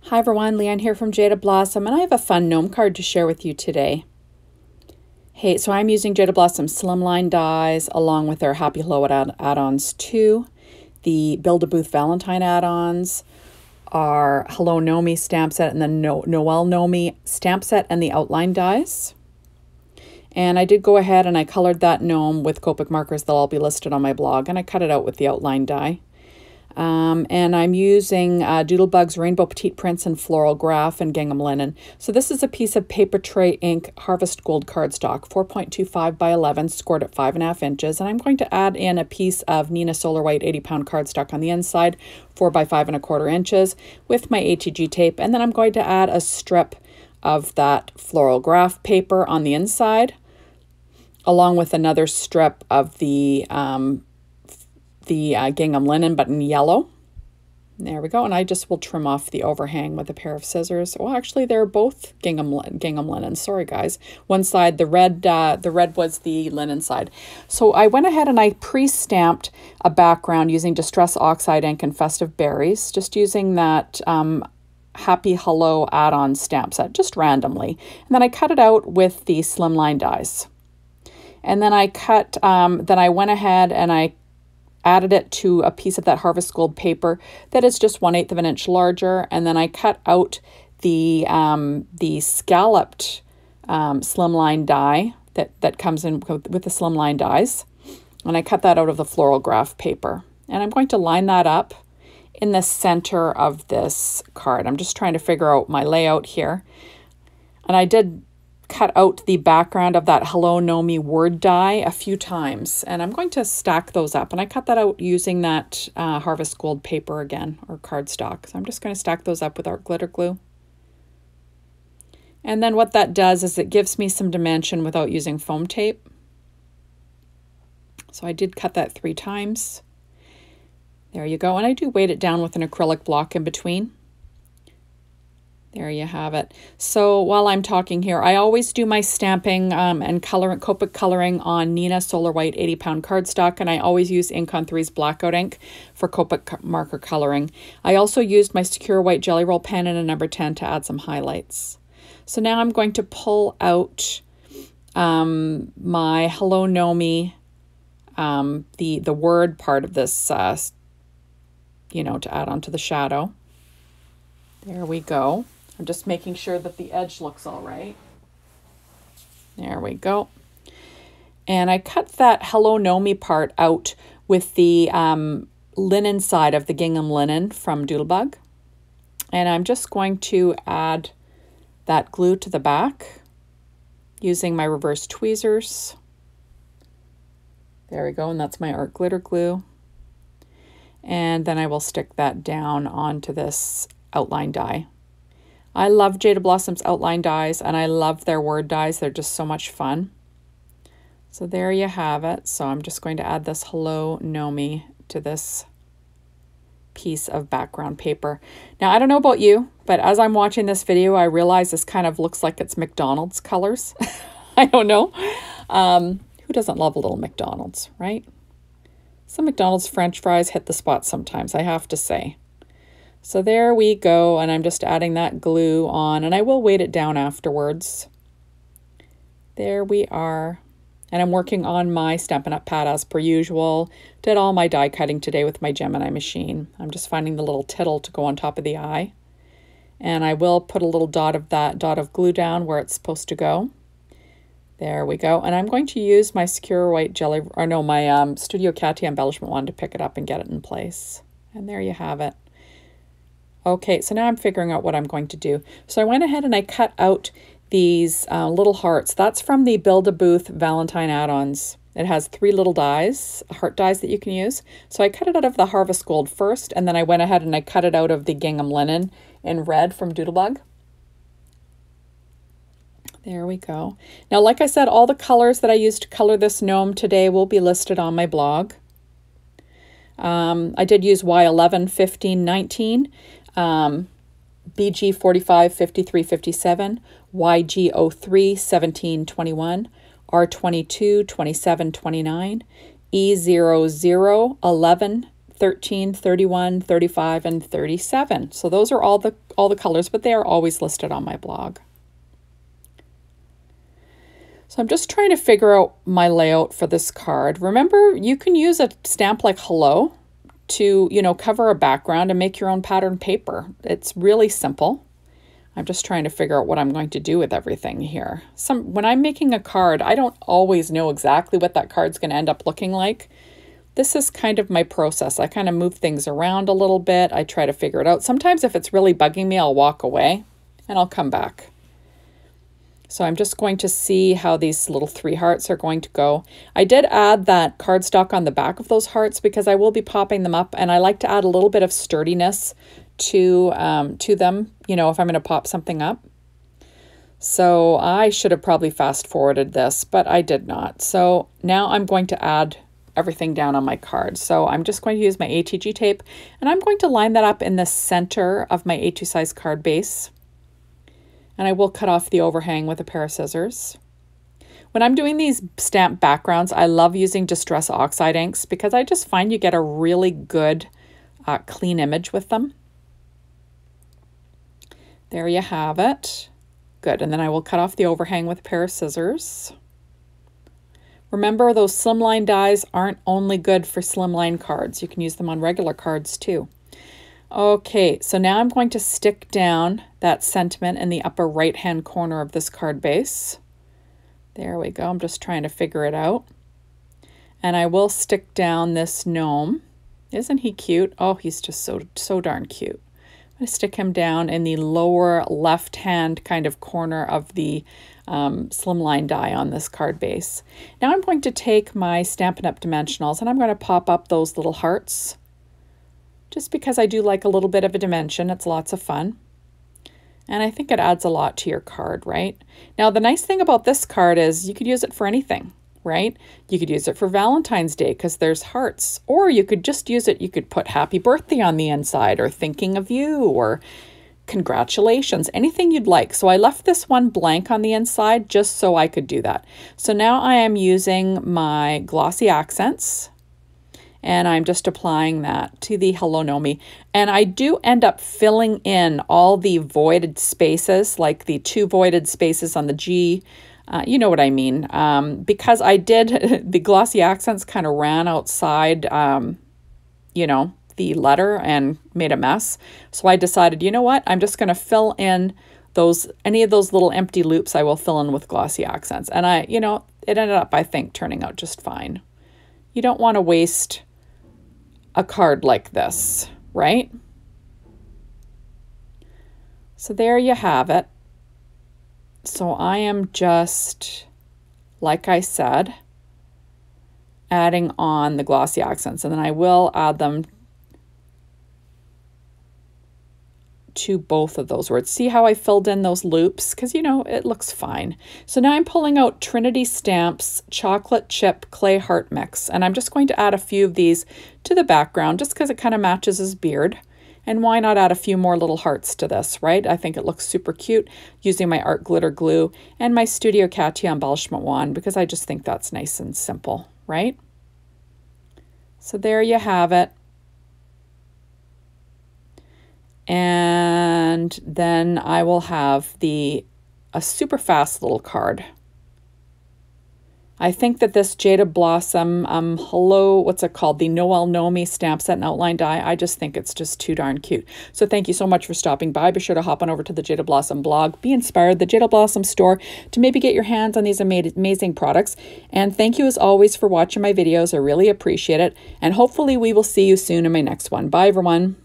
Hi everyone, Leanne here from Jada Blossom, and I have a fun gnome card to share with you today. Hey, so I'm using Jada Blossom Slimline dies along with their Happy Hello add-ons too. The Build-A-Booth Valentine add-ons are Hello Nomi stamp set and the Noel Nomi stamp set and the outline dies. And I did go ahead and I colored that gnome with Copic markers. They'll all be listed on my blog, and I cut it out with the outline die. And I'm using Doodlebug's Rainbow Petite Prints and Floral Graph and Gingham Linen. So this is a piece of Paper Tray Ink Harvest Gold cardstock, 4.25 by 11, scored at 5.5 inches. And I'm going to add in a piece of Neenah Solar White 80-pound cardstock on the inside, 4 by 5.25 inches, with my HEG tape. And then I'm going to add a strip of that Floral Graph paper on the inside, along with another strip of the gingham linen, but in yellow. There we go. And I just will trim off the overhang with a pair of scissors. Well, actually, they're both gingham linen. Sorry, guys. One side, the red was the linen side. So I went ahead and I pre-stamped a background using Distress Oxide ink and Festive Berries, just using that Happy Hello add-on stamp set, just randomly. And then I cut it out with the Slimline dies. And then I went ahead and I added it to a piece of that Harvest Gold paper that is just 1/8 of an inch larger, and then I cut out the scalloped slimline die that comes in with the slimline dies, and I cut that out of the Floral Graph paper. And I'm going to line that up in the center of this card. I'm just trying to figure out my layout here, and I did cut out the background of that Hello Nomi word die a few times, and I'm going to stack those up, and I cut that out using that Harvest Gold paper again, or cardstock. So I'm just going to stack those up with art glitter glue. And then what that does is it gives me some dimension without using foam tape. So I did cut that 3 times. There you go. And I do weight it down with an acrylic block in between. There you have it. So while I'm talking here, I always do my stamping and Copic coloring on Neenah Solar White 80-pound cardstock, and I always use Ink on 3's Blackout ink for Copic marker coloring. I also used my Secure White Jelly Roll pen and a number 10 to add some highlights. So now I'm going to pull out my Hello Nomi, the word part of this, to add onto the shadow. There we go. I'm just making sure that the edge looks all right. There we go. And I cut that Hello Nomi part out with the linen side of the gingham linen from Doodlebug. And I'm just going to add that glue to the back using my reverse tweezers. There we go, and that's my art glitter glue. And then I will stick that down onto this outline die. I love Jada Blossom's outline dies, and I love their word dies. They're just so much fun. So there you have it. So I'm just going to add this Hello Nomi to this piece of background paper. Now, I don't know about you, but as I'm watching this video, I realize this kind of looks like it's McDonald's colors. I don't know. Who doesn't love a little McDonald's, right? Some McDonald's French fries hit the spot sometimes, I have to say. So there we go, and I'm just adding that glue on, and I will weight it down afterwards. There we are. And I'm working on my Stampin' Up! Pad as per usual. Did all my die cutting today with my Gemini machine. I'm just finding the little tittle to go on top of the eye. And I will put a little dot of glue down where it's supposed to go. There we go. And I'm going to use my Secure White my Studio Katia embellishment wand to pick it up and get it in place. And there you have it. Okay, so now I'm figuring out what I'm going to do. So I went ahead and I cut out these little hearts. That's from the Build-A-Booth Valentine add-ons. It has 3 little dies, heart dies that you can use. So I cut it out of the Harvest Gold first, and then I went ahead and I cut it out of the gingham linen in red from Doodlebug. There we go. Now, like I said, all the colors that I used to color this gnome today will be listed on my blog. I did use Y11, 15, 19. BG 45, 53, 57, YG 03, 17, 21, R22, 27, 29, E00, 11, 13, 31, 35, and 37. So those are all the colors, but they are always listed on my blog. So I'm just trying to figure out my layout for this card. Remember, you can use a stamp like hello to, you know, cover a background and make your own pattern paper. It's really simple. I'm just trying to figure out what I'm going to do with everything here. When I'm making a card, I don't always know exactly what that card's going to end up looking like. This is kind of my process. I kind of move things around a little bit. I try to figure it out. Sometimes if it's really bugging me, I'll walk away and I'll come back. So I'm just going to see how these little 3 hearts are going to go. I did add that cardstock on the back of those hearts because I will be popping them up, and I like to add a little bit of sturdiness to them, you know, if I'm going to pop something up. So I should have probably fast forwarded this, but I did not. So now I'm going to add everything down on my card. So I'm just going to use my ATG tape, and I'm going to line that up in the center of my A2 size card base. And I will cut off the overhang with a pair of scissors. When I'm doing these stamp backgrounds, I love using Distress Oxide inks because I just find you get a really good clean image with them. There you have it. Good, and then I will cut off the overhang with a pair of scissors. Remember, those slimline dies aren't only good for slimline cards. You can use them on regular cards too. Okay, so now I'm going to stick down that sentiment in the upper right-hand corner of this card base. There we go. I'm just trying to figure it out. And I will stick down this gnome. Isn't he cute? Oh, he's just so darn cute. I'm going to stick him down in the lower left-hand kind of corner of the slimline die on this card base. Now I'm going to take my Stampin' Up! Dimensionals and I'm going to pop up those little hearts. Just because I do like a little bit of a dimension. It's lots of fun. And I think it adds a lot to your card, right? Now, the nice thing about this card is you could use it for anything, right? You could use it for Valentine's Day because there's hearts. Or you could just use it, you could put happy birthday on the inside or thinking of you or congratulations, anything you'd like. So I left this one blank on the inside just so I could do that. So now I am using my glossy accents. And I'm just applying that to the Hello Nomi. And I do end up filling in all the voided spaces, like the 2 voided spaces on the G. You know what I mean. Because I did, the glossy accents kind of ran outside, you know, the letter and made a mess. So I decided, you know what, I'm just going to fill in any of those little empty loops I will fill in with glossy accents. And you know, it ended up, I think, turning out just fine. You don't want to waste a card like this, right? So there you have it. So I am just, like I said, adding on the glossy accents, and then I will add them to both of those words. See how I filled in those loops? Because, you know, it looks fine. So now I'm pulling out Trinity Stamps Chocolate Chip Clay Heart Mix, and I'm just going to add a few of these to the background just because it kind of matches his beard. And why not add a few more little hearts to this, right? I think it looks super cute using my art glitter glue and my Studio Katia embellishment wand because I just think that's nice and simple, right? So there you have it. And then I will have a super fast little card. I think that this Jada Blossom, hello, what's it called? The Noel Nomi stamp set and outline die. I just think it's just too darn cute. So thank you so much for stopping by. Be sure to hop on over to the Jada Blossom blog. Be inspired, the Jada Blossom store, to maybe get your hands on these amazing products. And thank you as always for watching my videos. I really appreciate it. And hopefully we will see you soon in my next one. Bye, everyone.